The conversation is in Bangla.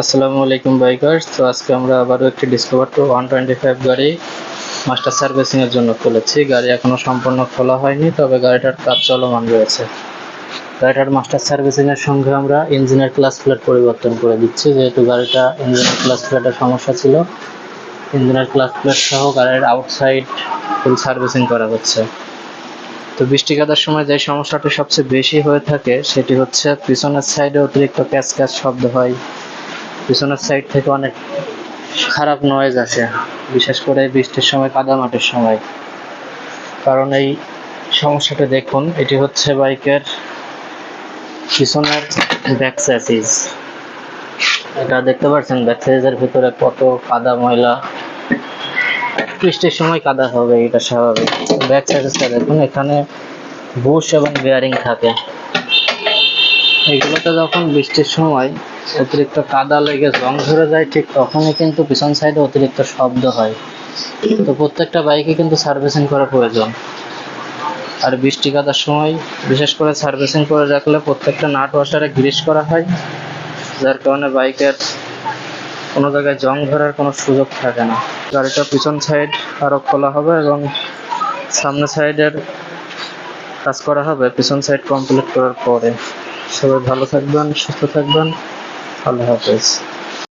আসসালামু আলাইকুম বাইকার্স। তো আজকে আমরা আবারও একটি ডিসকভার টু 125 গাড়ি মাস্টার সার্ভিসিং এর জন্য খুলেছি। গাড়ি এখনো সম্পূর্ণ খোলা হয়নি, তবে গাড়িটার কাজ চলমান রয়েছে। গাড়িটার মাস্টার সার্ভিসিং এর সঙ্গে আমরা ইঞ্জিনের ক্লাচ প্লেট পরিবর্তন করে দিচ্ছি, যেহেতু গাড়িটা ইঞ্জিনের ক্লাচ প্লেটের সমস্যা ছিল। ইঞ্জিনের ক্লাচ প্লেট সহ গাড়ির আউটসাইড ফুল সার্ভিসিং করা হচ্ছে। তো বৃষ্টি কাদার সময় যে সমস্যাটি সবচেয়ে বেশি হয়ে থাকে সেটি হচ্ছে পিছনের সাইডে অতিরিক্ত ক্যাচ ক্যাচ শব্দ হয়, পিছনের সাইড থেকে অনেক খারাপ নয়েজ আসে, বিশেষ করে বৃষ্টির সময়, কাদামাটির সময়। কারণ এই সমস্যাটা দেখুন, এটি হচ্ছে বাইকের পিছনের ব্যাক চ্যাসিস। এটা দেখতে পাচ্ছেন ব্যাক চ্যাসিসের ভিতরে কত কাদা ময়লা। বৃষ্টির সময় কাদা হবে, এটা স্বাভাবিক। ব্যাক চ্যাসিসটা দেখুন, এখানে বুশ এবং বেয়ারিং থাকে। এগুলোতে যখন বৃষ্টির সময় অতিরিক্ত কাদা লেগে জং ধরে যায়, ঠিক তখনই কিন্তু পিছন সাইডে অতিরিক্ত শব্দ হয়। তো প্রত্যেকটা বাইকে কিন্তু সার্ভিসিং করা প্রয়োজন। আর বৃষ্টি কাদার সময় বিশেষ করে সার্ভিসিং করে রাখলে প্রত্যেকটা নাট ওয়াশারে গ্রিস করা হয়, যার কারণে বাইকের কোনো জায়গায় জং ধরার কোনো সুযোগ থাকে না। গাড়িটা পিছন সাইড আরও খোলা হবে এবং সামনে সাইডের কাজ করা হবে পিছন সাইড কমপ্লিট করার পরে। সবাই ভালো থাকবেন, সুস্থ থাকবেন। আল্লাহ হাফেজ।